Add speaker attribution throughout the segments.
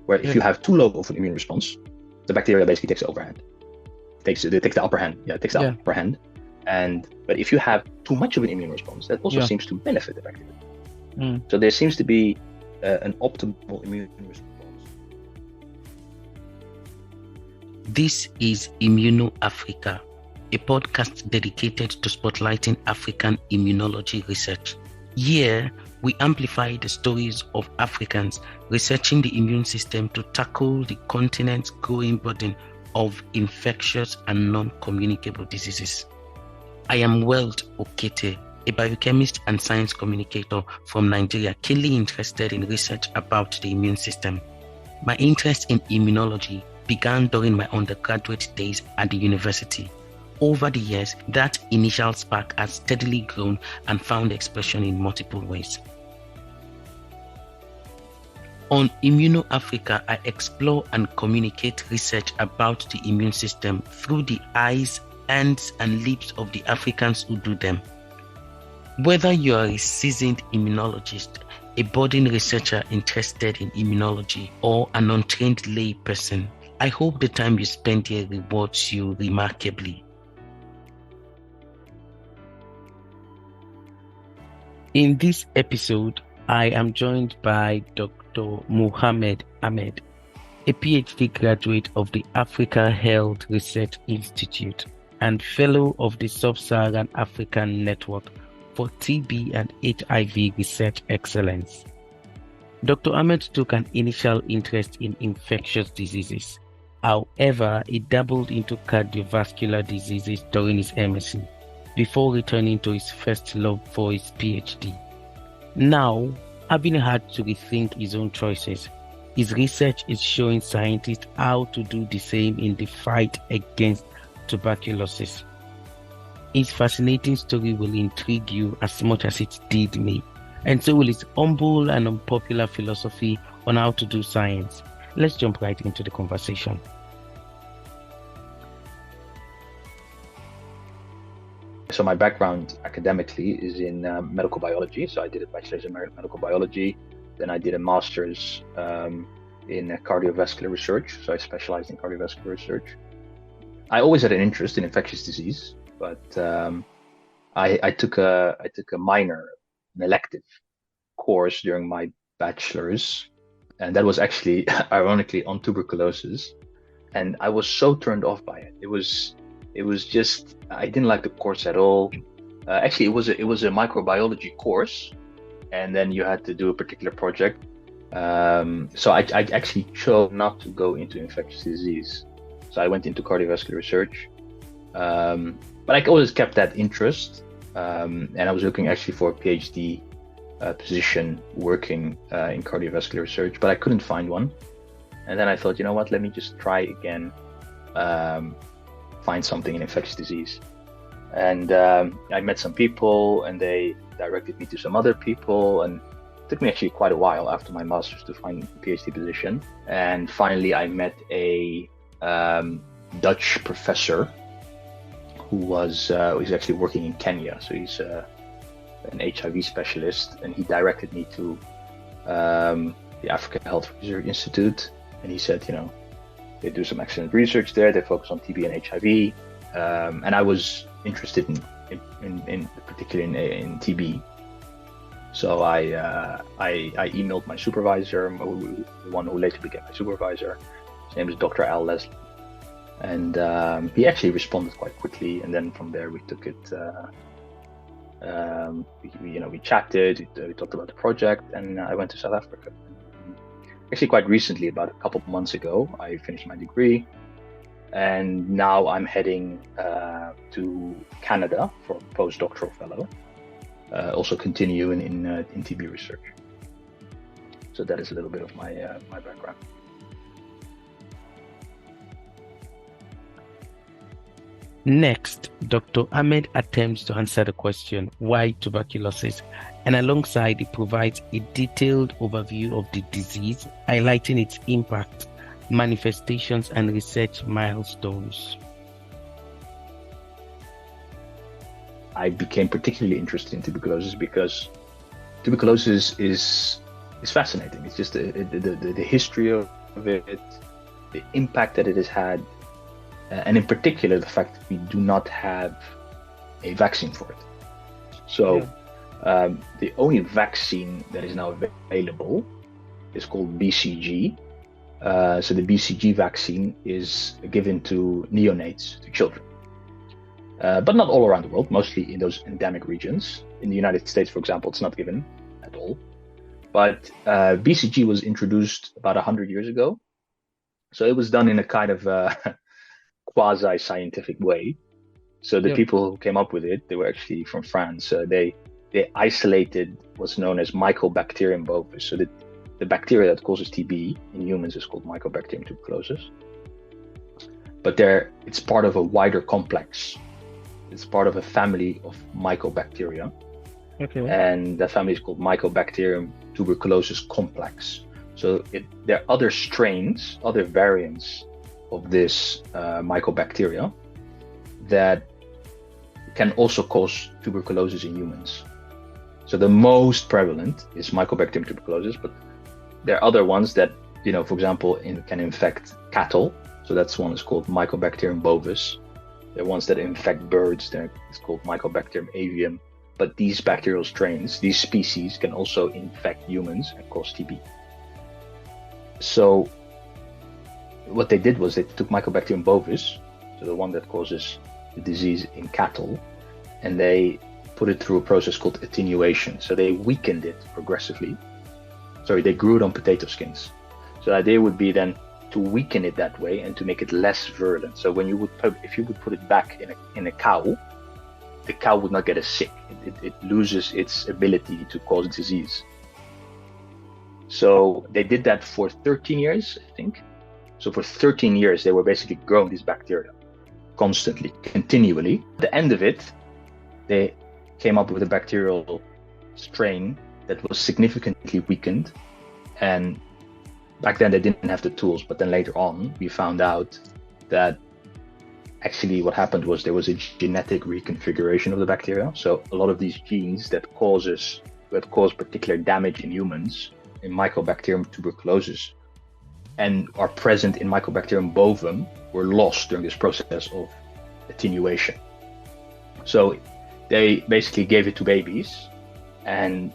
Speaker 1: where if you have too low of an immune response, the bacteria basically takes the overhand. Takes the upper hand. Yeah, it takes the upper hand. But if you have too much of an immune response, that also seems to benefit the bacteria. So there seems to be an optimal immune response.
Speaker 2: This is Immuno Africa, a podcast dedicated to spotlighting African immunology research. Here, we amplify the stories of Africans researching the immune system to tackle the continent's growing burden of infectious and non-communicable diseases. I am Welt Okete, a biochemist and science communicator from Nigeria, keenly interested in research about the immune system. My interest in immunology began during my undergraduate days at the university. Over the years, that initial spark has steadily grown and found expression in multiple ways. On Immuno Africa, I explore and communicate research about the immune system through the eyes, hands, and lips of the Africans who do them. Whether you are a seasoned immunologist, a budding researcher interested in immunology, or an untrained lay person, I hope the time you spend here rewards you remarkably. In this episode, I am joined by Dr. Mohamed Ahmed, a PhD graduate of the Africa Health Research Institute and fellow of the Sub-Saharan African Network for TB and HIV Research Excellence. Dr. Ahmed took an initial interest in infectious diseases. However, he dabbled into cardiovascular diseases during his MSc, before returning to his first love for his PhD. Now, having had to rethink his own choices, his research is showing scientists how to do the same in the fight against tuberculosis. His fascinating story will intrigue you as much as it did me, and so will his humble and unpopular philosophy on how to do science. Let's jump right into the conversation.
Speaker 1: So my background academically is in medical biology. So I did a bachelor's in medical biology. Then I did a master's in cardiovascular research. So I specialized in cardiovascular research. I always had an interest in infectious disease, but I took a minor, an elective course during my bachelor's, and that was actually ironically on tuberculosis. And I was so turned off by it. It was just, I didn't like the course at all. Actually, it was a microbiology course, and then you had to do a particular project. So I actually chose not to go into infectious disease. So I went into cardiovascular research, but I always kept that interest, and I was looking actually for a PhD position working in cardiovascular research, but I couldn't find one. And then I thought, you know what, let me just try again. Find something in infectious disease. And I met some people, and they directed me to some other people, and it took me actually quite a while after my master's to find a PhD position. And finally I met a Dutch professor who was actually working in Kenya. So he's an HIV specialist, and he directed me to the Africa Health Research Institute. And he said, you know, they do some excellent research there. They focus on TB and HIV, and I was interested in particularly in TB. So I emailed my supervisor, the one who later became my supervisor. His name is Dr. Al Leslie, and he actually responded quite quickly. And then from there we took it. We chatted. We talked about the project, and I went to South Africa. Actually, quite recently, about a couple of months ago, I finished my degree, and now I'm heading to Canada for a postdoctoral fellow, also continuing in TB research. So that is a little bit of my background.
Speaker 2: Next, Dr. Ahmed attempts to answer the question, why tuberculosis? And alongside, he provides a detailed overview of the disease, highlighting its impact, manifestations, and research milestones.
Speaker 1: I became particularly interested in tuberculosis because tuberculosis is fascinating. It's just the history of of it, the impact that it has had, and in particular, the fact that we do not have a vaccine for it. So the only vaccine that is now available is called BCG. So the BCG vaccine is given to neonates, to children. But not all around the world, mostly in those endemic regions. In the United States, for example, it's not given at all. But BCG was introduced about 100 years ago. So it was done in a kind of quasi-scientific way. So the people who came up with it, they were actually from France. They isolated what's known as Mycobacterium bovis. So the bacteria that causes TB in humans is called Mycobacterium tuberculosis. But it's part of a wider complex. It's part of a family of Mycobacteria. Okay. And that family is called Mycobacterium tuberculosis complex. So there are other strains, other variants of this Mycobacteria that can also cause tuberculosis in humans. So the most prevalent is Mycobacterium tuberculosis, but there are other ones that, for example, can infect cattle. So that's one is called Mycobacterium bovis. There are ones that infect birds. It's called Mycobacterium avium. But these bacterial strains, these species, can also infect humans and cause TB. So what they did was they took Mycobacterium bovis, so the one that causes the disease in cattle, and they put it through a process called attenuation. So they weakened it progressively. They grew it on potato skins. So the idea would be then to weaken it that way and to make it less virulent. So if you would put it back in a cow, the cow would not get as sick. It loses its ability to cause disease. So they did that for 13 years, I think. So for 13 years, they were basically growing these bacteria constantly, continually. At the end of it, they came up with a bacterial strain that was significantly weakened. And back then they didn't have the tools, but then later on, we found out that actually what happened was there was a genetic reconfiguration of the bacteria. So a lot of these genes that cause particular damage in humans, in Mycobacterium tuberculosis, and are present in Mycobacterium bovum, were lost during this process of attenuation. So they basically gave it to babies, and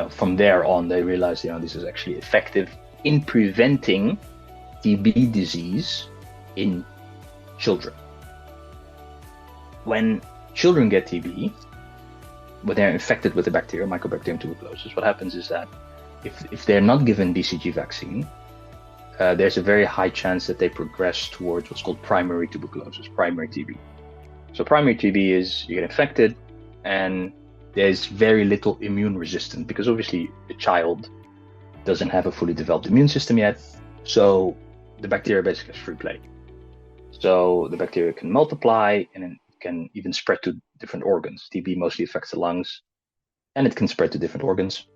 Speaker 1: from there on they realized this is actually effective in preventing TB disease in children. When children get TB, when they're infected with the bacteria, Mycobacterium tuberculosis, what happens is that if they're not given BCG vaccine, there's a very high chance that they progress towards what's called primary tuberculosis, primary TB. So primary TB is you get infected and there's very little immune resistance because obviously the child doesn't have a fully developed immune system yet. So the bacteria basically has free play. So the bacteria can multiply and it can even spread to different organs. TB mostly affects the lungs and it can spread to different organs.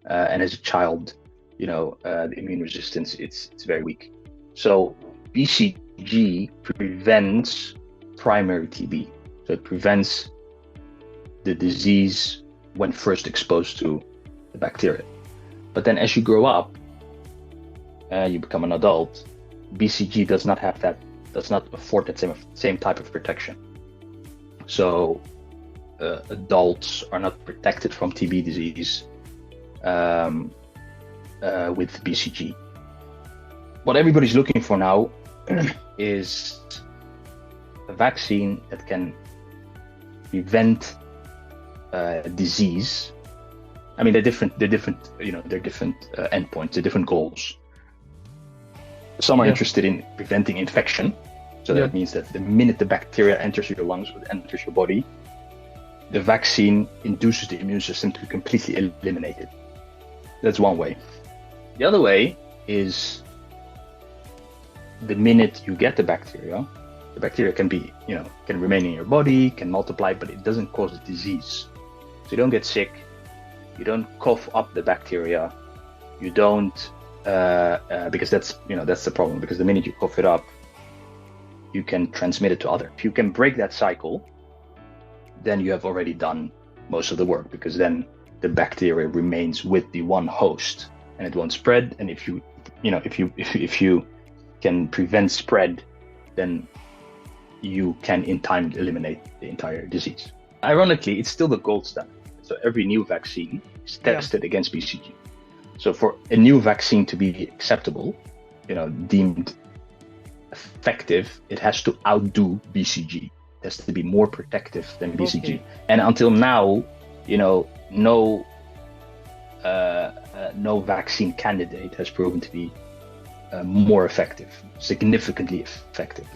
Speaker 1: And as a child, the immune resistance, it's very weak. So BCG prevents primary TB. So it prevents the disease when first exposed to the bacteria. But then as you grow up, you become an adult, BCG does not afford that same type of protection. So adults are not protected from TB disease with BCG. What everybody's looking for now is a vaccine that can prevent disease. I mean, they're different endpoints, they're different goals. Some are interested in preventing infection. So that means that the minute the bacteria enters your lungs or enters your body, the vaccine induces the immune system to completely eliminate it. That's one way. The other way is the minute you get the bacteria can be, can remain in your body, can multiply, but it doesn't cause a disease. So you don't get sick, you don't cough up the bacteria, you don't, because that's the problem, because the minute you cough it up, you can transmit it to others. If you can break that cycle, then you have already done most of the work, because then the bacteria remains with the one host and it won't spread. And if you if you can prevent spread, then you can in time eliminate the entire disease. Ironically, it's still the gold standard. So every new vaccine is tested against BCG. So for a new vaccine to be acceptable, deemed effective, it has to outdo BCG. It has to be more protective than BCG. Okay. And until now, no vaccine candidate has proven to be more effective, significantly effective,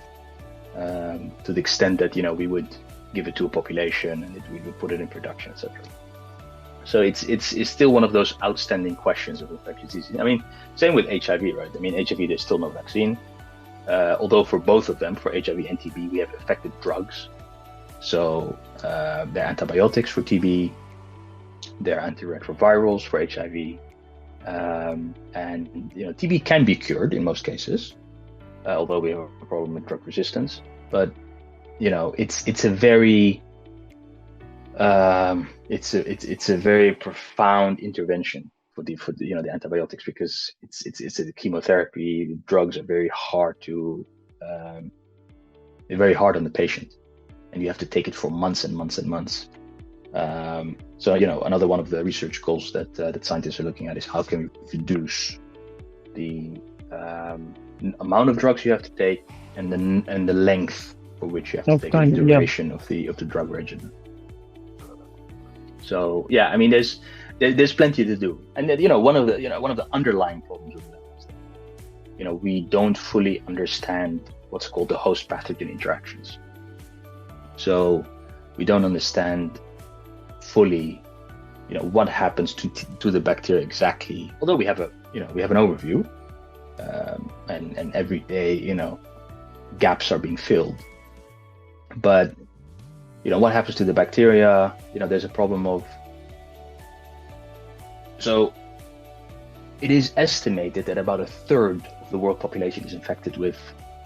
Speaker 1: to the extent that we would give it to a population and we would put it in production, etc. So it's still one of those outstanding questions of infectious disease. I mean, same with HIV, right? I mean, HIV, there's still no vaccine. Although for both of them, for HIV and TB, we have effective drugs. So they're antibiotics for TB, they're antiretrovirals for HIV, and TB can be cured in most cases, although we have a problem with drug resistance. But it's a very it's a very profound intervention for the antibiotics, because it's a chemotherapy. Drugs are very hard they're very hard on the patient, and you have to take it for months and months and months. So another one of the research goals that scientists are looking at is how can we reduce the amount of drugs you have to take and the length for which you have to take, the duration of the drug regimen. So yeah, I mean, there's plenty to do, and one of the underlying problems with that is that we don't fully understand what's called the host pathogen interactions. So we don't understand fully what happens to the bacteria exactly. Although we have an overview, and every day gaps are being filled, but what happens to the bacteria? There's a problem of. So it is estimated that about a third of the world population is infected with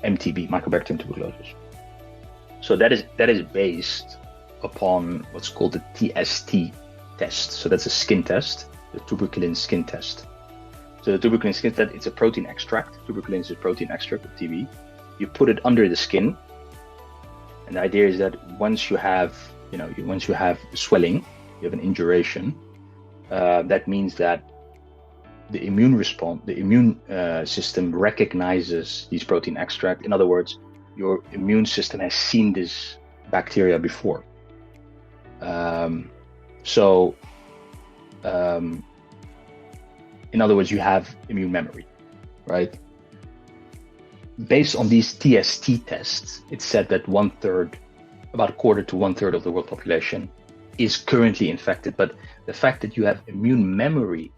Speaker 1: MTB, Mycobacterium tuberculosis. So that is based upon what's called the TST test. So that's a skin test, the tuberculin skin test. So the tuberculin skin test, it's a protein extract. Tuberculin is a protein extract of TB. You put it under the skin. And the idea is that once you have swelling, you have an induration, that means that the immune system recognizes these protein extract. In other words, your immune system has seen this bacteria before. In other words, you have immune memory, right? Based on these TST tests, it's said that about a quarter to one third of the world population is currently infected. But the fact that you have immune memory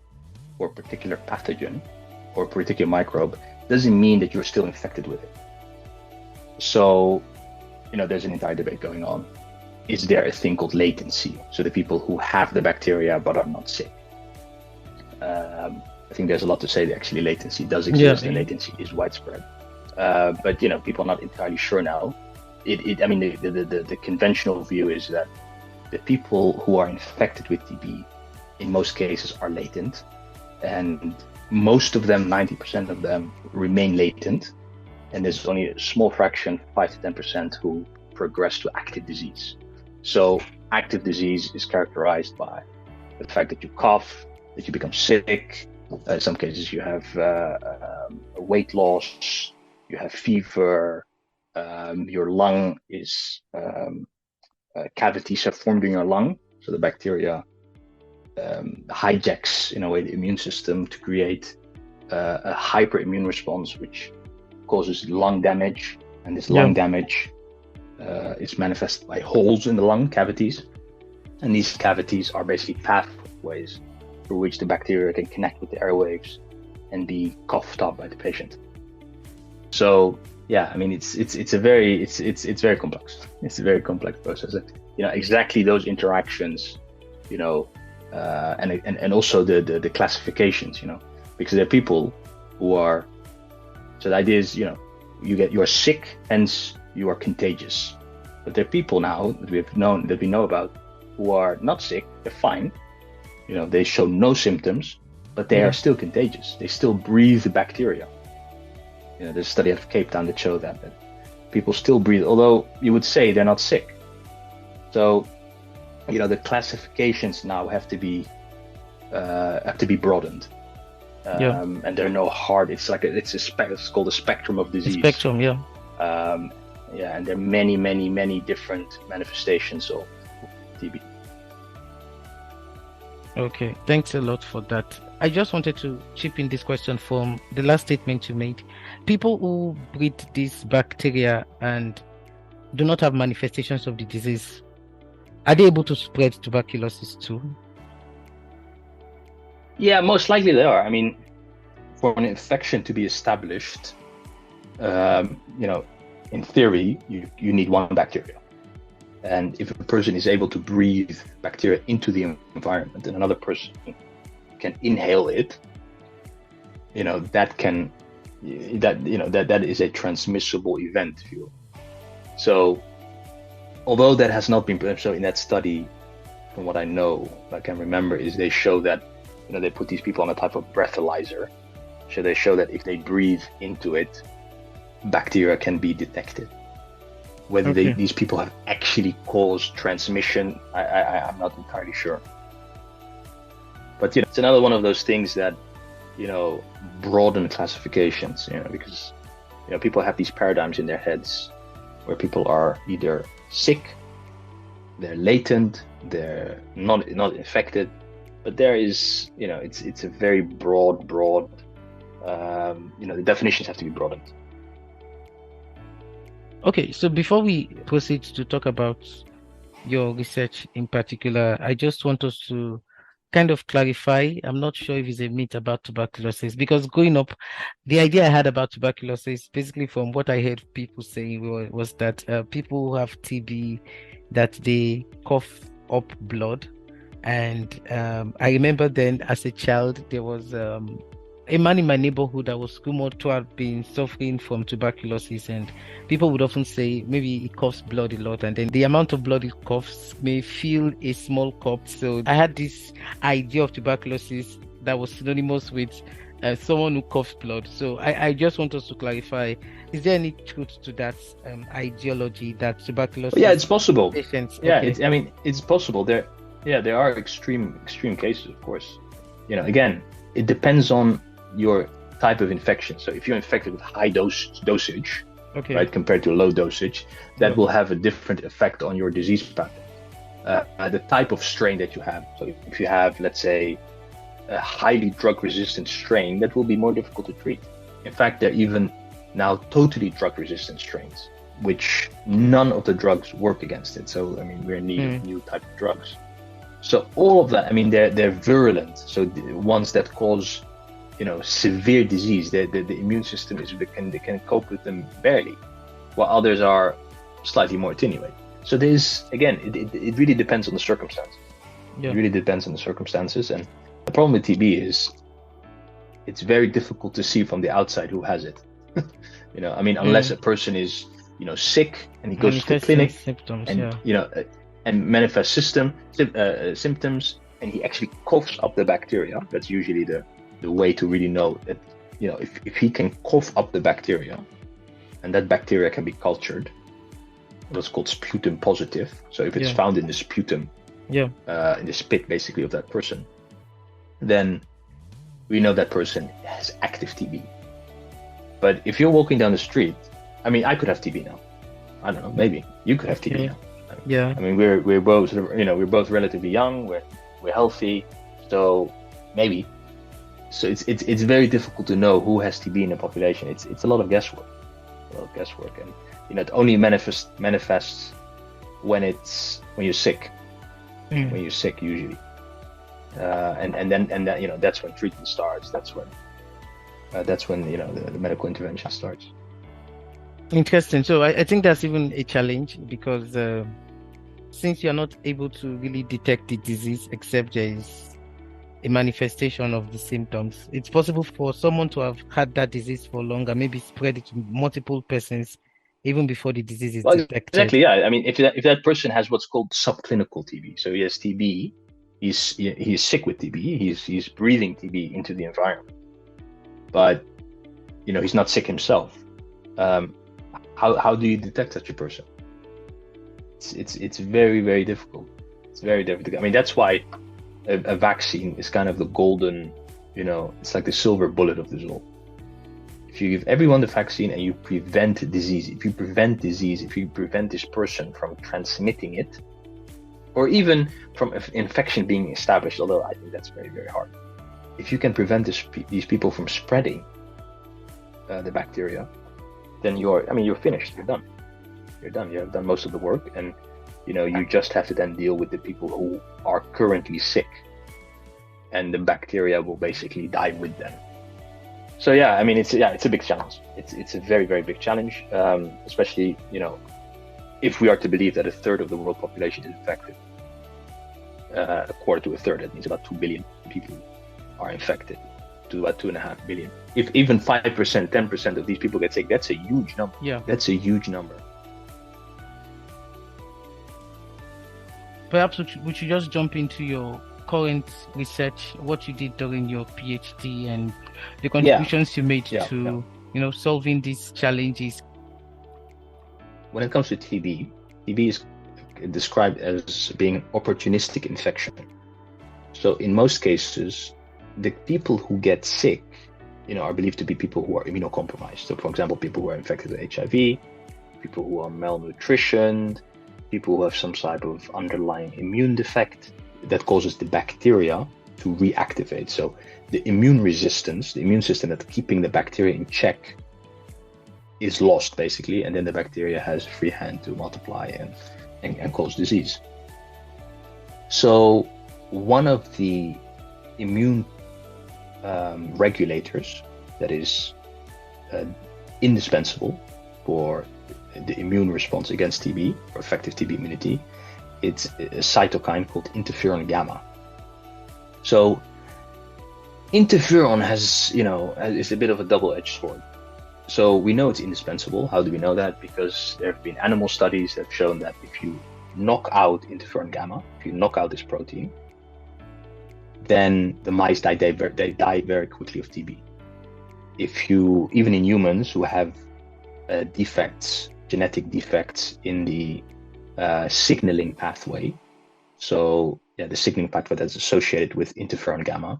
Speaker 1: for a particular pathogen or a particular microbe doesn't mean that you're still infected with it. So, there's an entire debate going on. Is there a thing called latency? So the people who have the bacteria but are not sick. I think there's a lot to say that actually latency does exist, and latency is widespread. But people are not entirely sure now. The conventional view is that the people who are infected with TB, in most cases, are latent, and most of them, 90% of them, remain latent, and there's only a small fraction, 5 to 10%, who progress to active disease. So active disease is characterized by the fact that you cough, that you become sick. In some cases, you have weight loss. You have fever, your lung is, cavities have formed in your lung. So the bacteria hijacks, in a way, the immune system to create a hyperimmune response, which causes lung damage. And this lung damage is manifested by holes in the lung, cavities. And these cavities are basically pathways through which the bacteria can connect with the airwaves and be coughed up by the patient. So yeah, it's very complex. It's a very complex process. Exactly those interactions, and also the classifications, because there are people who are. So the idea is, you're sick, hence you are contagious. But there are people now that we know about who are not sick. They're fine. They show no symptoms, but they are still contagious. They still breathe the bacteria. There's a study out of Cape Town that showed that people still breathe, although you would say they're not sick. So, the classifications now have to be broadened. And there are no hard. It's called a spectrum of disease.
Speaker 2: Spectrum, yeah.
Speaker 1: And there are many, many, many different manifestations of TB.
Speaker 2: Okay, thanks a lot for that. I just wanted to chip in this question from the last statement you made. People who breed this bacteria and do not have manifestations of the disease, are they able to spread tuberculosis too?
Speaker 1: Yeah, most likely they are. I mean, for an infection to be established, in theory, you need one bacteria. And if a person is able to breathe bacteria into the environment and another person can inhale it, that is a transmissible event, if you will. So, although that has not been so in that study, from what I know, I can remember, is they show that they put these people on a type of breathalyzer. So they show that if they breathe into it, bacteria can be detected. Whether these people have actually caused transmission, I'm not entirely sure. But it's another one of those things that broaden classifications. Because people have these paradigms in their heads where people are either sick, they're latent, they're not infected. But there is, it's a very broad. The definitions have to be broadened.
Speaker 2: Okay, so before we proceed to talk about your research in particular, I just want us to kind of clarify. I'm not sure if it's a myth about tuberculosis, because growing up, the idea I had about tuberculosis, basically from what I heard people saying, was that people who have TB, that they cough up blood. And I remember then as a child, there was a man in my neighborhood that was rumored to have been suffering from tuberculosis, and people would often say maybe he coughs blood a lot, and then the amount of blood he coughs may fill a small cup. So I had this idea of tuberculosis that was synonymous with someone who coughs blood. So I just want us to clarify, is there any truth to that ideology that tuberculosis?
Speaker 1: Yeah, it's possible.
Speaker 2: Patients,
Speaker 1: yeah, it's possible. There are extreme cases, of course. Again, it depends on your type of infection. So if you're infected with high dosage, right, compared to low dosage, that will have a different effect on your disease pattern. The type of strain that you have. So if you have, let's say, a highly drug-resistant strain, that will be more difficult to treat. In fact, there are even now totally drug-resistant strains, which none of the drugs work against it. So, I mean, we're in need of new type of drugs. So all of that, I mean, they're virulent. So the ones that cause, severe disease, the immune system they can cope with them barely, while others are slightly more attenuated. So there's, again, it really depends on the circumstances. Yeah. It really depends on the circumstances. And the problem with TB is it's very difficult to see from the outside who has it. Unless a person is, sick and he goes to the clinic symptoms, and, and manifest symptoms, and he actually coughs up the bacteria. That's usually the way to really know that, if he can cough up the bacteria, and that bacteria can be cultured, what's called sputum positive. So if it's found in the sputum, in the spit basically of that person, then we know that person has active TB. But if you're walking down the street, I could have TB now. I don't know, maybe you could have TB now.
Speaker 2: Yeah.
Speaker 1: We're both, we're both relatively young. We're healthy, so maybe. So it's very difficult to know who has TB in the population. It's a lot of guesswork. And it only manifests when you're sick. When you're sick, usually. And then that's when treatment starts. That's when the medical intervention starts.
Speaker 2: Interesting. So I think that's even a challenge, because since you're not able to really detect the disease except there is a manifestation of the symptoms, it's possible for someone to have had that disease for longer, maybe spread it to multiple persons even before the disease is detected.
Speaker 1: Exactly, yeah. If that person has what's called subclinical TB, so he has TB he's sick with TB. He's breathing TB into the environment, but he's not sick himself. How do you detect such a person? It's very, very difficult. It's very difficult. I mean, that's why a vaccine is kind of the golden, it's like the silver bullet of this all. If you give everyone the vaccine and you prevent disease, if you prevent this person from transmitting it, or even from infection being established, although I think that's very, very hard. If you can prevent these people from spreading the bacteria, then you're finished. You're done. You have done most of the work, and you just have to then deal with the people who are currently sick, and the bacteria will basically die with them. So it's a big challenge. It's a very, very big challenge, especially if we are to believe that a third of the world population is infected. A quarter to a third, that means about 2 billion people are infected, to about 2.5 billion. If even 5%, 10% of these people get sick, that's a huge number.
Speaker 2: Yeah,
Speaker 1: that's a huge number.
Speaker 2: Perhaps we should just jump into your current research, what you did during your PhD, and the contributions you made to solving these challenges.
Speaker 1: When it comes to TB is described as being an opportunistic infection. So in most cases, the people who get sick, are believed to be people who are immunocompromised. So for example, people who are infected with HIV, people who are malnutritioned, people who have some type of underlying immune defect that causes the bacteria to reactivate. So the immune resistance, the immune system that's keeping the bacteria in check, is lost basically, and then the bacteria has free hand to multiply and cause disease. So one of the immune regulators that is indispensable for the immune response against TB, or effective TB immunity, it's a cytokine called Interferon-gamma. So interferon is a bit of a double-edged sword. So we know it's indispensable. How do we know that? Because there have been animal studies that have shown that if you knock out Interferon-gamma, if you knock out this protein, then the mice they die very quickly of TB. Even in humans who have genetic defects in the signaling pathway, so the signaling pathway that's associated with Interferon-gamma,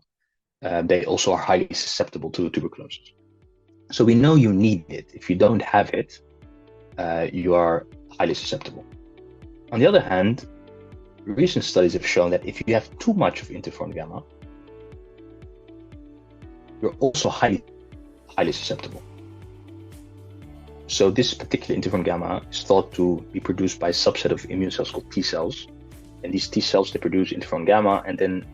Speaker 1: they also are highly susceptible to tuberculosis. So we know you need it. If you don't have it, you are highly susceptible. On the other hand, recent studies have shown that if you have too much of Interferon-gamma, you're also highly susceptible. So this particular Interferon-gamma is thought to be produced by a subset of immune cells called T cells. And these T cells, they produce Interferon-gamma, and then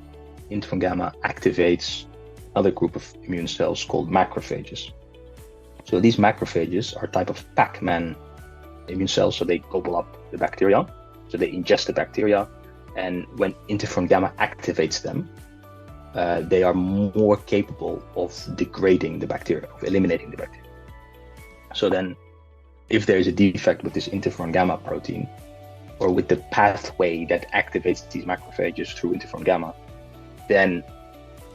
Speaker 1: Interferon-gamma activates another group of immune cells called macrophages. So these macrophages are a type of Pac-Man immune cells, so they gobble up the bacteria, so they ingest the bacteria, and when Interferon-gamma activates them, they are more capable of degrading the bacteria, of eliminating the bacteria. So then, if there is a defect with this Interferon-gamma protein, or with the pathway that activates these macrophages through Interferon-gamma, then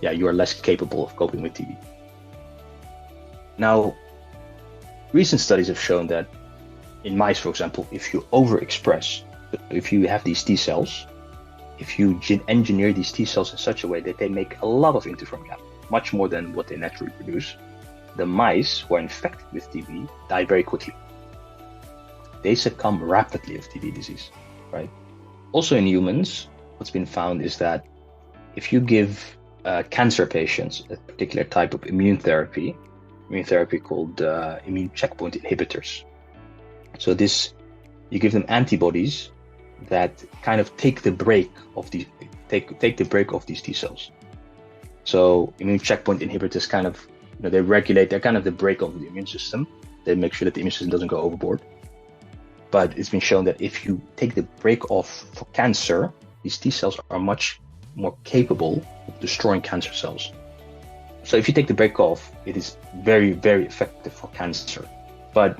Speaker 1: you are less capable of coping with TB. Now, recent studies have shown that in mice, for example, if you overexpress, if you have these T cells, if you engineer these T cells in such a way that they make a lot of Interferon-gamma, much more than what they naturally produce, the mice who are infected with TB die very quickly. They succumb rapidly of TB disease, right? Also in humans, what's been found is that if you give cancer patients a particular type of immune therapy called immune checkpoint inhibitors. So you give them antibodies that kind of take the break of these T cells. So immune checkpoint inhibitors kind of they're kind of the brake of the immune system. They make sure that the immune system doesn't go overboard. But it's been shown that if you take the brake off for cancer, these T cells are much more capable of destroying cancer cells. So if you take the brake off, it is very, very effective for cancer. But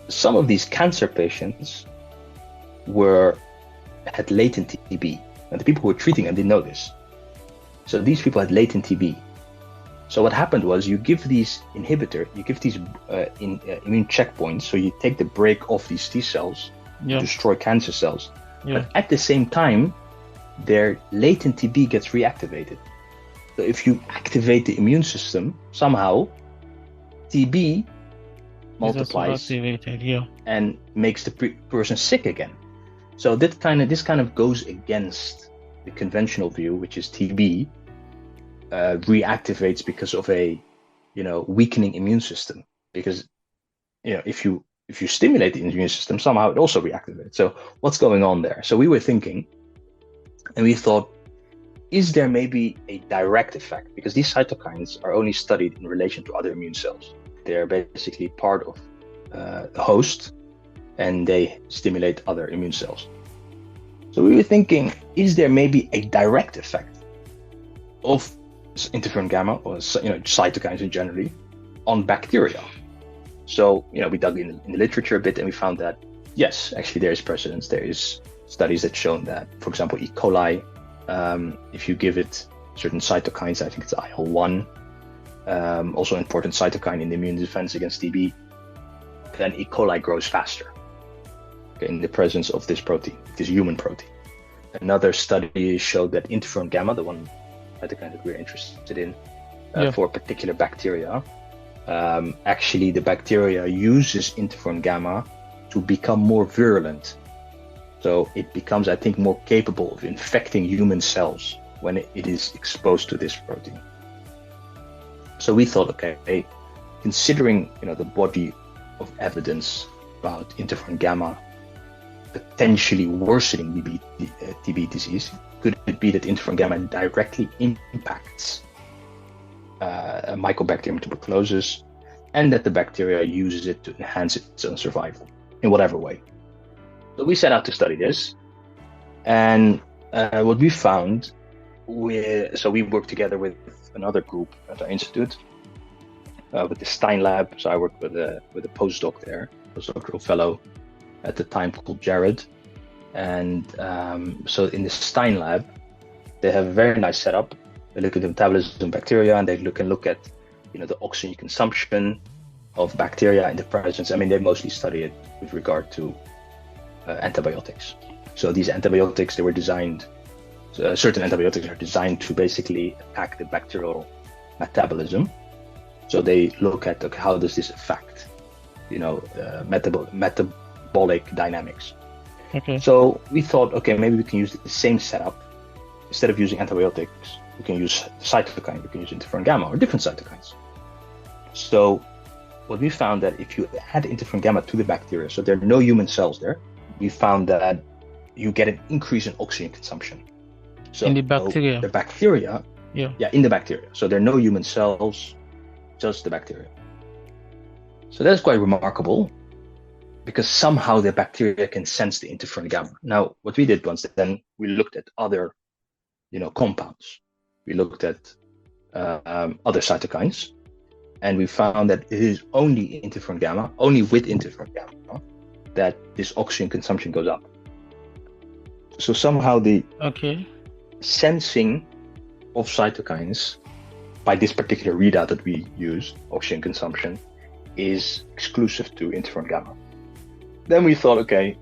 Speaker 1: some of these cancer patients had latent TB. And the people who were treating them didn't know this. So these people had latent TB. So what happened was you give these immune checkpoints. So you take the brake off these T cells to destroy cancer cells. But at the same time, their latent TB gets reactivated. So if you activate the immune system, somehow TB multiplies and makes the person sick again. So this kind of goes against the conventional view, which is TB reactivates because of a weakening immune system. Because if you stimulate the immune system, somehow it also reactivates. So what's going on there? So we were thinking, and we thought, is there maybe a direct effect? Because these cytokines are only studied in relation to other immune cells. They're basically part of the host, and they stimulate other immune cells. So we were thinking, is there maybe a direct effect of interferon-gamma or cytokines in general on bacteria? So we dug in the literature a bit, and we found that yes, actually there is precedence. There is studies that shown that, for example, E. coli, if you give it certain cytokines, I think it's IL-1, also an important cytokine in the immune defense against TB, then E. coli grows faster in the presence of this protein, this human protein. Another study showed that interferon-gamma, the one cytokine that we're interested in, for a particular bacteria, actually the bacteria uses interferon-gamma to become more virulent. So it becomes, I think, more capable of infecting human cells when it is exposed to this protein. So we thought, okay, considering the body of evidence about interferon-gamma potentially worsening TB disease, could it be that interferon-gamma directly impacts Mycobacterium tuberculosis, and that the bacteria uses it to enhance its own survival in whatever way? So we set out to study this, and what we found, so we worked together with another group at our institute, with the Stein lab. So I worked with a postdoc there, postdoctoral fellow at the time called Jared, and so in the Stein lab, they have a very nice setup. They look at the metabolism of bacteria, and they can look at the oxygen consumption of bacteria in the presence. I mean, they mostly study it with regard to antibiotics. So these antibiotics, they were designed, certain antibiotics are designed to basically attack the bacterial metabolism. So they look at, okay, how does this affect metabolic dynamics.
Speaker 2: Okay.
Speaker 1: So we thought, okay, maybe we can use the same setup. Instead of using antibiotics, we can use cytokine, we can use interferon-gamma or different cytokines. So what we found, that if you add interferon-gamma to the bacteria, so there are no human cells there, we found that you get an increase in oxygen consumption. So
Speaker 2: in the bacteria?
Speaker 1: The bacteria, in the bacteria. So there are no human cells, just the bacteria. So that's quite remarkable, because somehow the bacteria can sense the interferon-gamma. Now, what we did once, then we looked at other compounds. We looked at other cytokines, and we found that it is only interferon-gamma, only with interferon-gamma, that this oxygen consumption goes up. So somehow the sensing of cytokines by this particular readout that we use, oxygen consumption, is exclusive to interferon-gamma. Then we thought, okay,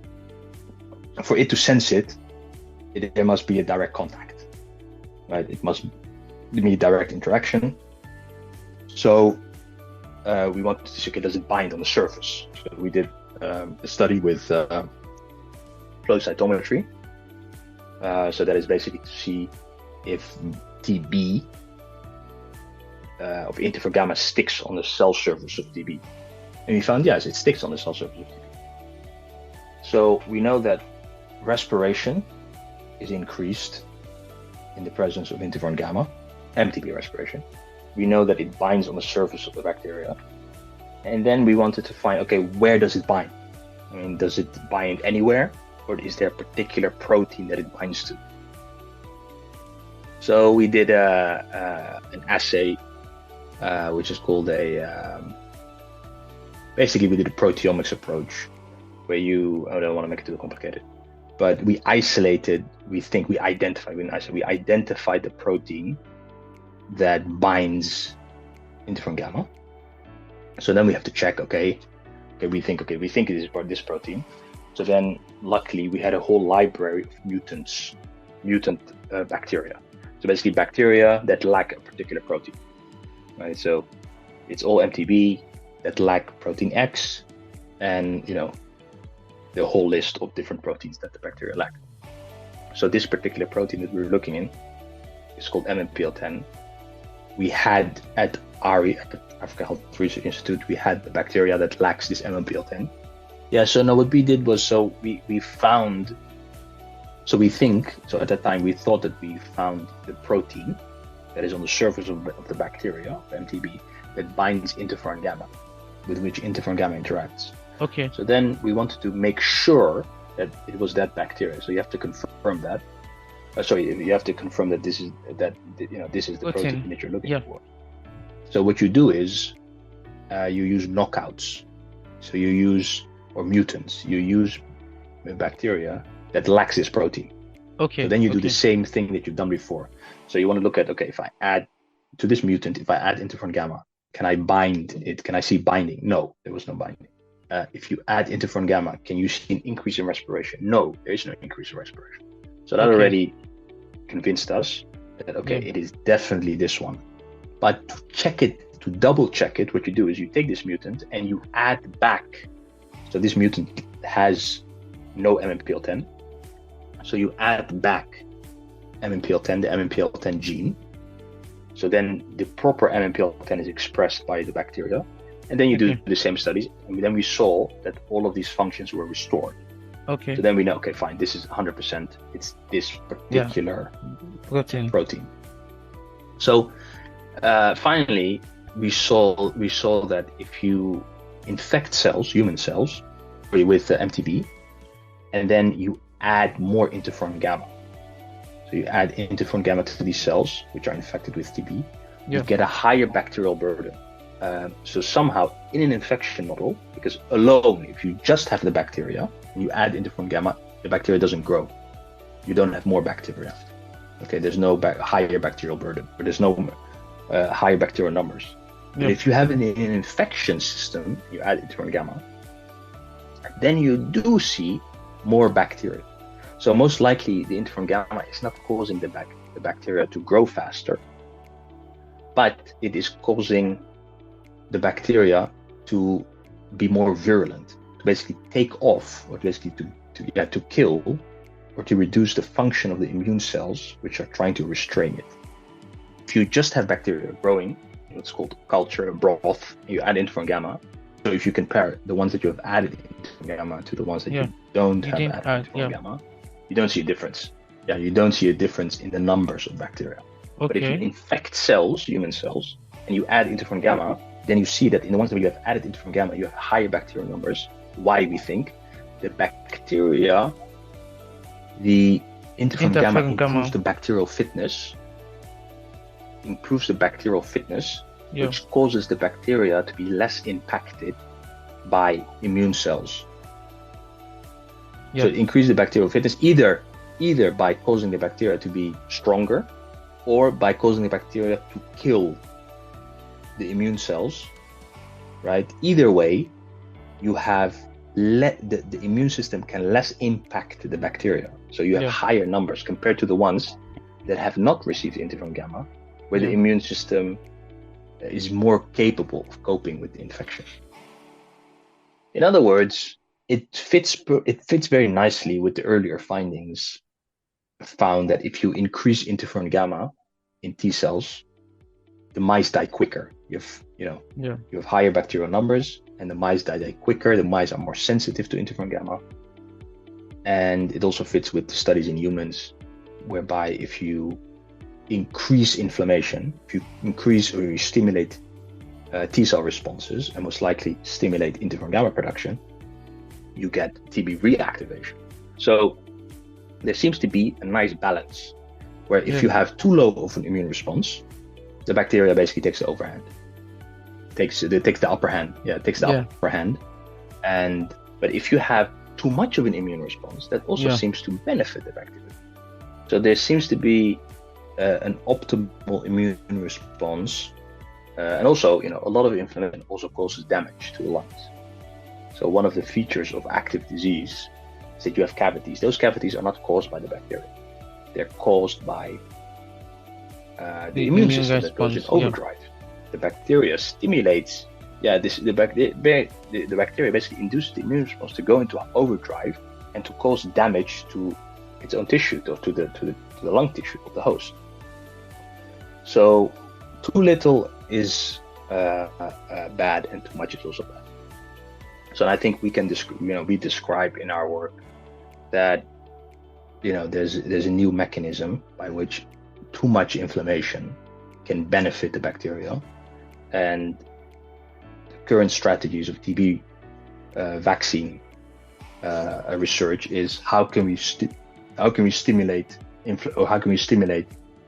Speaker 1: for it to sense it, there must be a direct contact, right? It must be direct interaction. So we wanted to see, okay, does it bind on the surface? So we did a study with flow cytometry. So that is basically to see if TB of interferon-gamma sticks on the cell surface of TB. And we found, yes, it sticks on the cell surface of TB. So we know that respiration is increased in the presence of interferon-gamma, MTB respiration. We know that it binds on the surface of the bacteria. And then we wanted to find, okay, where does it bind? I mean, does it bind anywhere, or is there a particular protein that it binds to? So we did an assay, which is called basically we did a proteomics approach, where I don't want to make it too complicated, but we isolated. We identified the protein that binds interferon-gamma. So then we have to check. We think it is this protein. So then, luckily, we had a whole library of mutant bacteria. So basically, bacteria that lack a particular protein, right? So it's all MTB that lack protein X, and the whole list of different proteins that the bacteria lack. So this particular protein that we were looking in is called MMPL10. We had at ARI, at the African Health Research Institute, we had the bacteria that lacks this MMPL10. Yeah, so now what we did was, we found, at that time we thought that we found the protein that is on the surface of the bacteria, of MTB, that binds interferon-gamma, with which interferon-gamma interacts.
Speaker 2: Okay.
Speaker 1: So then we wanted to make sure that it was that bacteria. So you have to confirm that. You have to confirm that this is the protein that you're looking for. So what you do is you use knockouts. So or mutants. You use bacteria that lacks this protein.
Speaker 2: Okay.
Speaker 1: So then you do the same thing that you've done before. So you want to look at, if I add to this mutant, if I add interferon-gamma, can I bind it? Can I see binding? No, there was no binding. If you add interferon-gamma, can you see an increase in respiration? No, there is no increase in respiration. So that already convinced us that, it is definitely this one. But to double check it, what you do is you take this mutant and you add back. So this mutant has no MMPL10. So you add back MMPL10, the MMPL10 gene. So then the proper MMPL10 is expressed by the bacteria. And then you do the same studies. And then we saw that all of these functions were restored.
Speaker 2: Okay.
Speaker 1: So then we know, fine, this is 100%. It's this particular protein. So finally, we saw that if you infect cells, human cells, with MTB, and then you add more interferon-gamma. So you add interferon-gamma to these cells, which are infected with TB, you get a higher bacterial burden. So somehow in an infection model, because alone, if you just have the bacteria and you add interferon-gamma, the bacteria doesn't grow. You don't have more bacteria. There's no higher bacterial burden, or there's no higher bacterial numbers. But if you have an infection system, you add interferon-gamma, then you do see more bacteria. So most likely the interferon-gamma is not causing the bacteria to grow faster, but it is causing the bacteria to be more virulent, to basically take off, or basically to kill, or to reduce the function of the immune cells which are trying to restrain it. If you just have bacteria growing, it's called culture broth, you add interferon-gamma. So if you compare the ones that you have added interferon-gamma to the ones that you don't have added interferon-gamma, you don't see a difference. You don't see a difference in the numbers of bacteria. But if you infect cells, human cells, and you add interferon-gamma, then you see that in the ones that you have added interferon-gamma, you have higher bacterial numbers. Why? We think the bacteria, the interferon-gamma improves the bacterial fitness, which causes the bacteria to be less impacted by immune cells. So it increases the bacterial fitness either by causing the bacteria to be stronger, or by causing the bacteria to kill the immune cells, right? Either way, you have the immune system can less impact the bacteria. So you have higher numbers compared to the ones that have not received interferon-gamma, where the immune system is more capable of coping with the infection. In other words, it fits very nicely with the earlier findings found that if you increase interferon-gamma in T cells, the mice die quicker. You have higher bacterial numbers, and the mice die quicker. The mice are more sensitive to interferon-gamma, and it also fits with the studies in humans, whereby if you increase inflammation, if you increase or you stimulate T cell responses, and most likely stimulate interferon-gamma production, you get TB reactivation. So there seems to be a nice balance, where if you have too low of an immune response, the bacteria basically takes the overhand, takes the upper hand. Upper hand. But if you have too much of an immune response that also
Speaker 2: Yeah.
Speaker 1: seems to benefit the bacteria. So there seems to be an optimal immune response, and also, a lot of inflammation also causes damage to the lungs. So one of the features of active disease is that you have cavities. Those cavities are not caused by the bacteria; they're caused by the immune system that goes in overdrive. The bacteria stimulates. The bacteria basically induces the immune response to go into overdrive and to cause damage to its own tissue, to the lung tissue of the host. So too little is bad, and too much is also bad. So I think we can we describe in our work that there's a new mechanism by which too much inflammation can benefit the bacteria, and the current strategies of TB vaccine research is how can we stimulate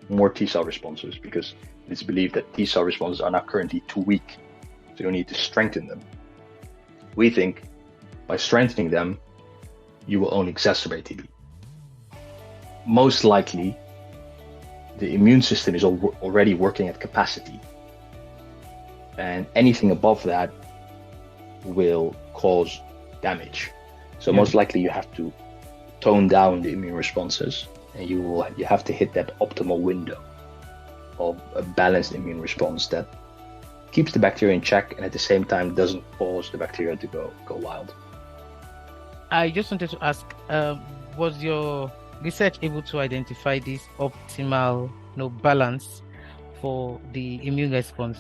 Speaker 1: more T cell responses, because it's believed that T cell responses are now currently too weak, so you need to strengthen them. We think by strengthening them, you will only exacerbate TB. Most likely, the immune system is already working at capacity, and anything above that will cause damage. So most likely you have to tone down the immune responses, and you have to hit that optimal window of a balanced immune response that keeps the bacteria in check and at the same time doesn't cause the bacteria to go wild.
Speaker 2: I just wanted to ask, was your research able to identify this optimal balance for the immune response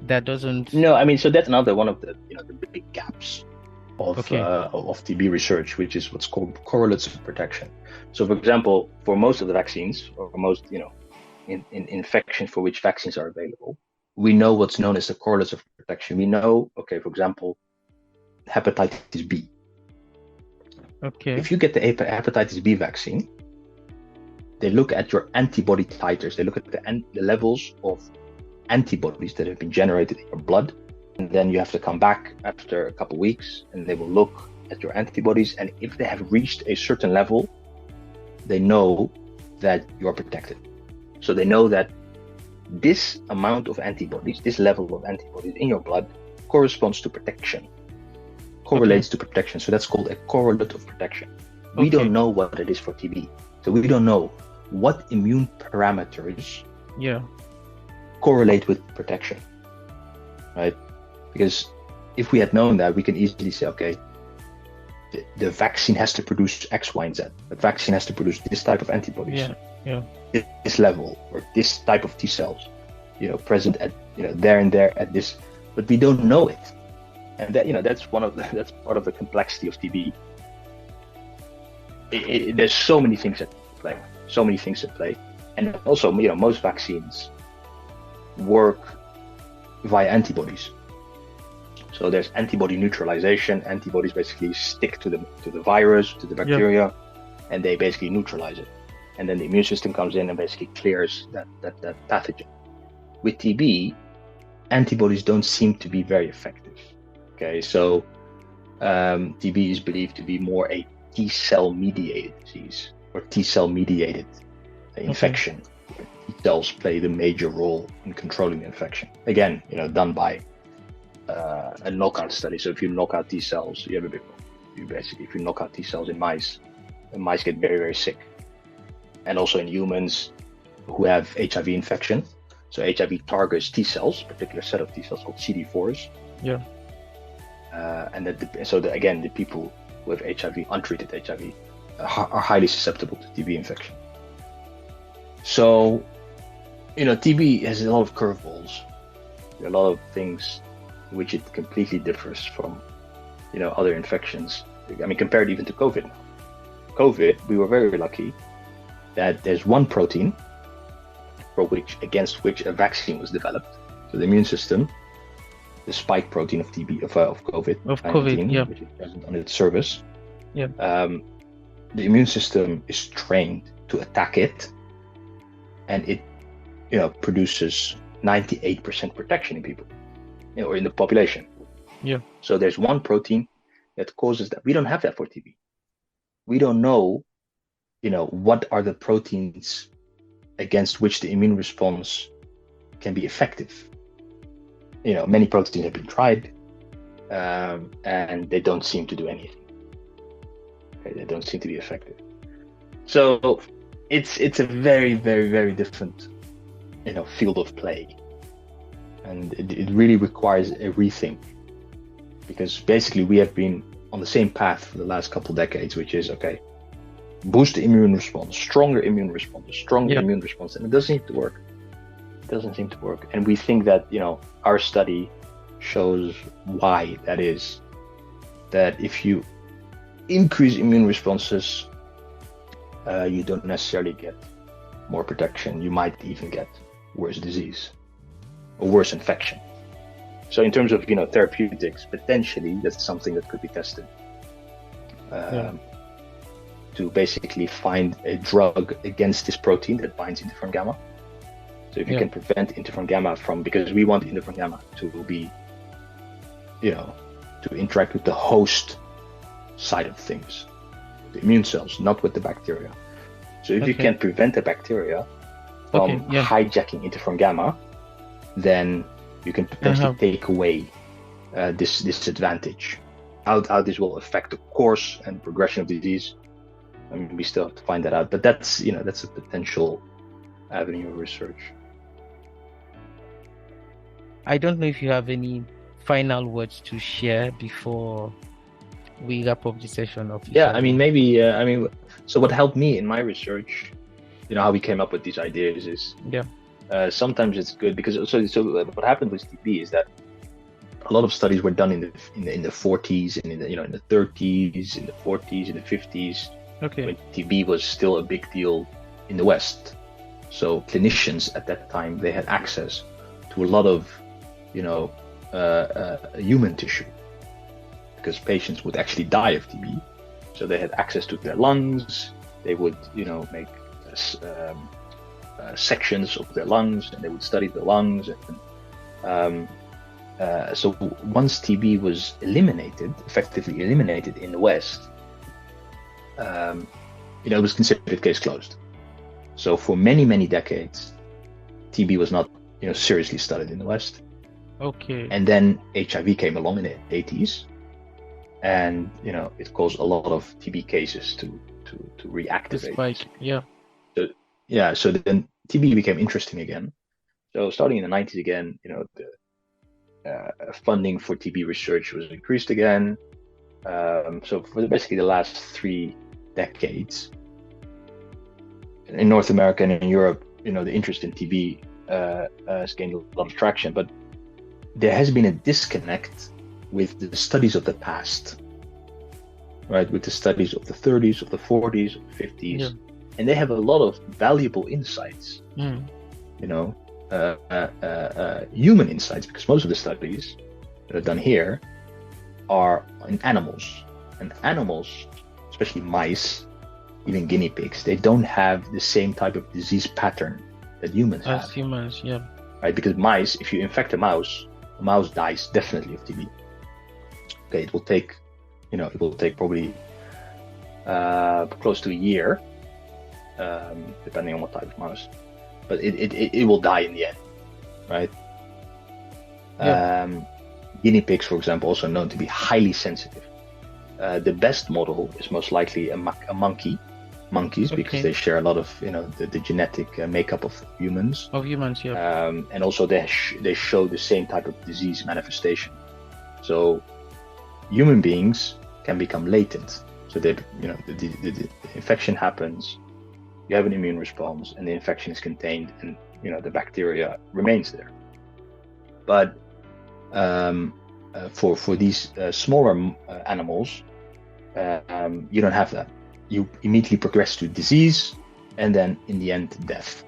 Speaker 2: that doesn't?
Speaker 1: No, I mean, so that's another one of the the big gaps of TB research, which is what's called correlates of protection. So, for example, for most of the vaccines, or for most in infections for which vaccines are available, we know what's known as the correlates of protection. We know, for example, hepatitis B.
Speaker 2: Okay.
Speaker 1: If you get the hepatitis B vaccine, they look at your antibody titers. They look at the levels of antibodies that have been generated in your blood. And then you have to come back after a couple of weeks, and they will look at your antibodies. And if they have reached a certain level, they know that you're protected. So they know that this amount of antibodies, this level of antibodies in your blood corresponds to protection, correlates to protection. So that's called a correlate of protection. We don't know what it is for TB. So we don't know what immune parameters correlate with protection, right? Because if we had known that, we can easily say, okay, the vaccine has to produce X, Y, and Z. The vaccine has to produce this type of antibodies, this level, or this type of T cells, present at there and there at this, but we don't know it, and that that's part of the complexity of TB. There's so many things at play, and also most vaccines work via antibodies. So there's antibody neutralization. Antibodies basically stick to the virus, to the bacteria, and they basically neutralize it. And then the immune system comes in and basically clears that pathogen. With TB, antibodies don't seem to be very effective. Okay, so TB is believed to be more a T cell mediated disease, or T cell mediated infection. Where T cells play the major role in controlling the infection. Again, done by a knockout study. So if you knock out T cells, you have a big problem. If you knock out T cells in mice, the mice get very, very sick. And also in humans who have HIV infection. So HIV targets T cells, a particular set of T cells called CD4s. And the people with HIV, untreated HIV, are highly susceptible to TB infection. So, TB has a lot of curveballs. There are a lot of things which it completely differs from, other infections. I mean, compared even to COVID now. COVID, we were very lucky that there's one protein against which a vaccine was developed. So the immune system, the spike protein of TB, of COVID-19, which is present on its surface. The immune system is trained to attack it, and it, produces 98% protection in people, or in the population. So there's one protein that causes that. We don't have that for TB. We don't know, what are the proteins against which the immune response can be effective. Many proteins have been tried, and they don't seem to do anything. Okay, they don't seem to be effective. So it's a very, very, very different, field of play, and it really requires a rethink, because basically we have been on the same path for the last couple decades, which is okay, boost the immune response, stronger immune response, immune response, and it doesn't seem to work. It doesn't seem to work, and we think that our study shows why that is. That if you increase immune responses, you don't necessarily get more protection. You might even get worse disease or worse infection. So in terms of therapeutics, potentially that's something that could be tested to basically find a drug against this protein that binds interferon-gamma. So if you can prevent interferon-gamma because we want interferon-gamma to be, to interact with the host side of things, the immune cells, not with the bacteria. So if you can prevent the bacteria from hijacking interferon-gamma, then you can potentially take away this disadvantage. How this will affect the course and progression of disease, I mean, we still have to find that out. But that's a potential avenue of research.
Speaker 2: I don't know if you have any final words to share before we wrap up the session officially.
Speaker 1: Yeah, I mean, maybe, so what helped me in my research, how we came up with these ideas is, sometimes it's good because so what happened with TB is that a lot of studies were done in the 40s and in the 30s, in the 40s, in the 50s, when TB was still a big deal in the West. So clinicians at that time, they had access to a lot of human tissue, because patients would actually die of TB. So they had access to their lungs. They would, make sections of their lungs, and they would study the lungs. And so once TB was effectively eliminated in the West, it was considered case closed. So for many, many decades, TB was not, seriously studied in the West.
Speaker 2: Okay.
Speaker 1: And then HIV came along in the 80s. And it caused a lot of TB cases to reactivate.
Speaker 2: Spike,
Speaker 1: So then TB became interesting again. So starting in the 90s again, the funding for TB research was increased again. So for basically the last 3 decades, in North America and in Europe, the interest in TB has gained a lot of traction, but there has been a disconnect with the studies of the past, right? With the studies of the 30s, of the 40s, of the 50s, and they have a lot of valuable insights, human insights, because most of the studies that are done here are in animals, and animals, especially mice, even guinea pigs, they don't have the same type of disease pattern that humans have.
Speaker 2: As humans,
Speaker 1: right? Because mice, if you infect a mouse dies definitely of TB. Okay, it will take probably close to a year, depending on what type of mouse, but it will die in the end, right? Guinea pigs, for example, also known to be highly sensitive. The best model is most likely a monkeys, because they share a lot of the genetic makeup of humans. And also they show the same type of disease manifestation. So human beings can become latent. So they, the infection happens, you have an immune response, and the infection is contained, and the bacteria remains there. But for these smaller animals, you don't have that. You immediately progress to disease, and then in the end, death.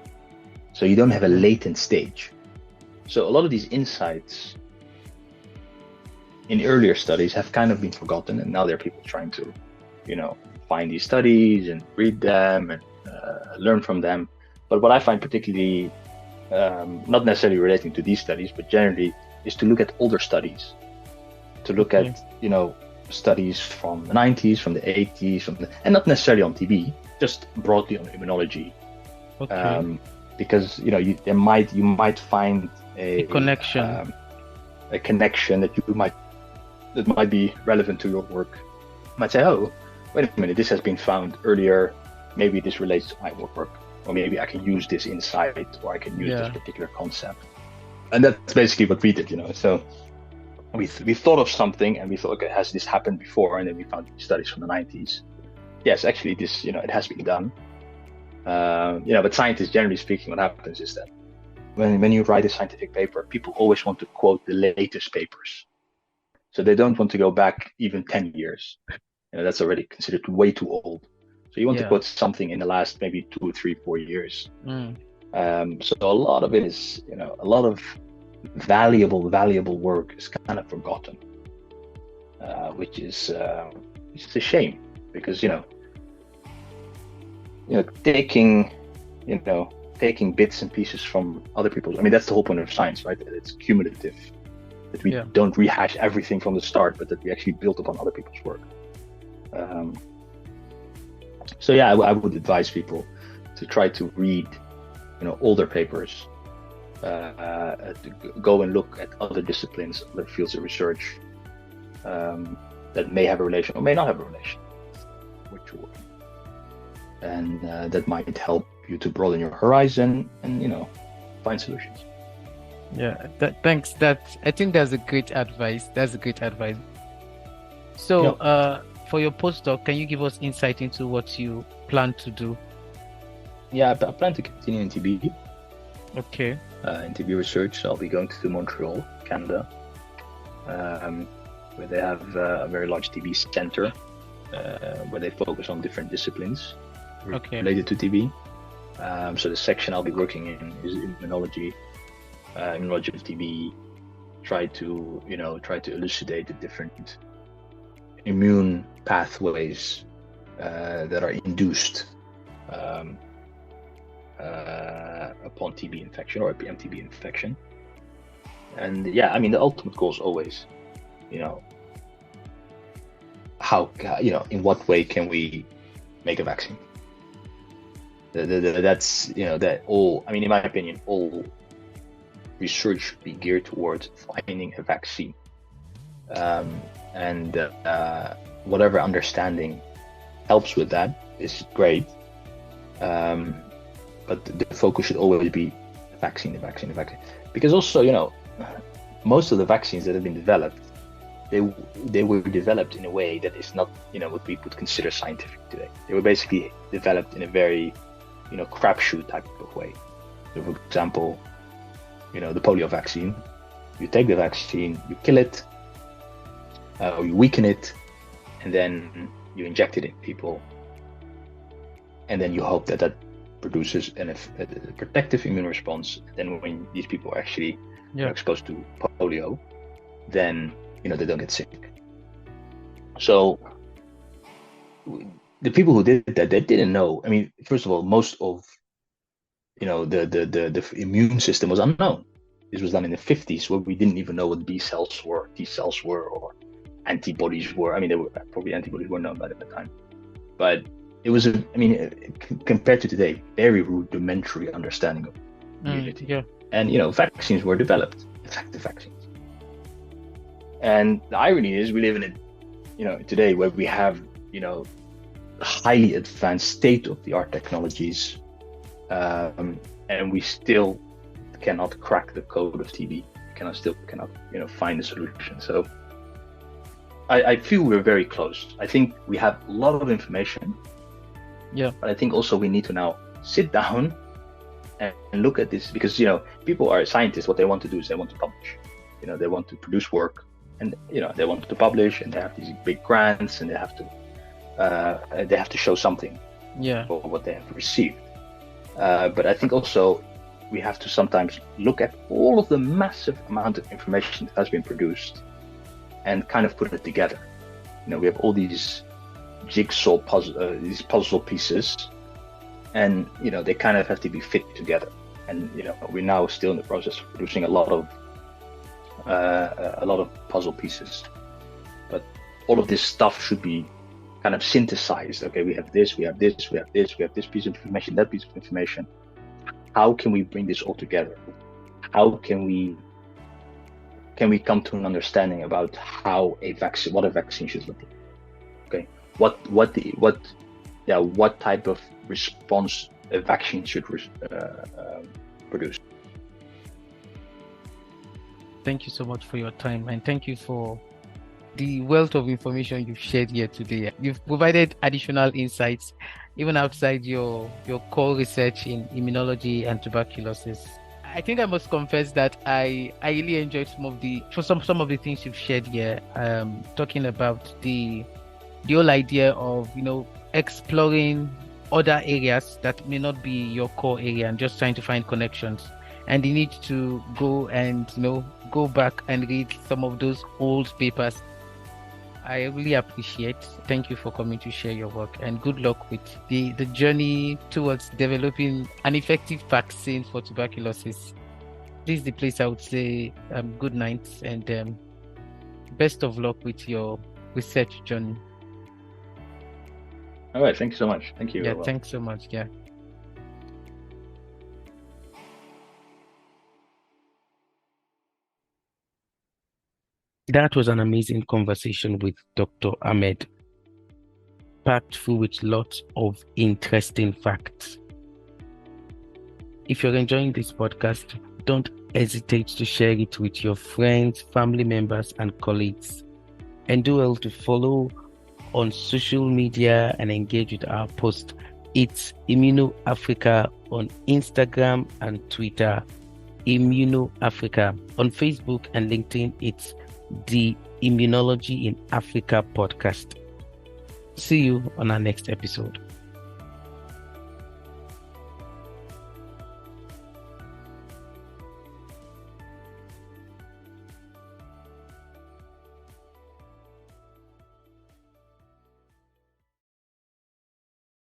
Speaker 1: So you don't have a latent stage. So a lot of these insights in earlier studies have kind of been forgotten, and now there are people trying to, find these studies and read them and learn from them. But what I find particularly, not necessarily relating to these studies, but generally, is to look at older studies, to look at, studies from the 90s, from the 80s, and not necessarily on TB, just broadly on immunology.
Speaker 2: Okay.
Speaker 1: Because you might find
Speaker 2: A connection.
Speaker 1: a connection that might be relevant to your work. You might say, oh, wait a minute, this has been found earlier. Maybe this relates to my work, or maybe I can use this insight, or I can use this particular concept. And that's basically what we did, So we thought of something, and we thought, okay, has this happened before? And then we found studies from the 90s. Yes, actually, this, it has been done. But scientists, generally speaking, what happens is that when you write a scientific paper, people always want to quote the latest papers. So they don't want to go back even 10 years. That's already considered way too old. So you want to quote something in the last maybe 2, 3, 4 years. So a lot of it is, a lot of valuable work is kind of forgotten, which is a shame, because taking bits and pieces from other people. I mean, that's the whole point of science, right? It's cumulative. That we don't rehash everything from the start, but that we actually build upon other people's work. So yeah, I would advise people to try to read, older papers, to go and look at other disciplines, other fields of research that may have a relation or may not have a relation with your work, and that might help you to broaden your horizon and find solutions.
Speaker 3: Yeah, thanks. I think that's a great advice. So, for your postdoc, can you give us insight into what you plan to do?
Speaker 1: Yeah, I plan to continue in TB.
Speaker 3: Okay.
Speaker 1: In TB research, so I'll be going to Montreal, Canada, where they have a very large TB center, where they focus on different disciplines related to TB. So the section I'll be working in is immunology of TB. Try to elucidate the different immune pathways that are induced upon TB infection or MTB infection. And yeah, I mean, the ultimate goal is always, how, in what way can we make a vaccine? That's, that all, I mean, in my opinion, all research should be geared towards finding a vaccine. And whatever understanding helps with that is great. But the focus should always be the vaccine. Because also, most of the vaccines that have been developed, they were developed in a way that is not, what we would consider scientific today. They were basically developed in a very, crapshoot type of way. So for example, the polio vaccine, you take the vaccine, you kill it, or you weaken it, and then you inject it in people, and then you hope that produces a protective immune response. Then when these people are actually exposed to polio, then they don't get sick. So the people who did that, they didn't know. I mean, first of all, most of the immune system was unknown. This was done in the 50s, where we didn't even know what B cells were, T cells were, or antibodies were. I mean, antibodies were known by the time, but it was compared to today, very rudimentary understanding of immunity. And vaccines were developed, effective vaccines. And the irony is, we live in today where we have highly advanced state-of-the-art technologies, and we still cannot crack the code of TB. Cannot find a solution. So I feel we're very close. I think we have a lot of information.
Speaker 3: Yeah.
Speaker 1: But I think also we need to now sit down and look at this, because people are scientists. What they want to do is they want to publish. They want to produce work, and they want to publish, and they have these big grants, and they have to show something for what they have received. But I think also we have to sometimes look at all of the massive amount of information that has been produced and kind of put it together. We have all these jigsaw puzzle, these puzzle pieces, and they kind of have to be fit together. And we're now still in the process of producing a lot of puzzle pieces. But all of this stuff should be kind of synthesized. Okay, we have this, we have this, we have this, we have this piece of information, that piece of information. How can we bring this all together? How can we come to an understanding about how what a vaccine should look like? Okay, what type of response a vaccine should produce.
Speaker 3: Thank you so much for your time, and thank you for the wealth of information you've shared here today. You've provided additional insights, even outside your core research in immunology and tuberculosis. I think I must confess that I really enjoyed some of the things you've shared here. Talking about the whole idea of exploring other areas that may not be your core area and just trying to find connections, and the need to go and go back and read some of those old papers. I really appreciate. Thank you for coming to share your work, and good luck with the journey towards developing an effective vaccine for tuberculosis. This is the place I would say good night, and best of luck with your research journey.
Speaker 1: All right, thank you so much. Thank you.
Speaker 3: Yeah, thanks so much. Yeah.
Speaker 2: That was an amazing conversation with Dr. Ahmed, packed full with lots of interesting facts. If you're enjoying this podcast, don't hesitate to share it with your friends, family members, and colleagues. And do well to follow on social media and engage with our post. It's Immuno Africa on Instagram and Twitter. Immuno Africa on Facebook and LinkedIn. It's the Immunology in Africa podcast. See you on our next episode.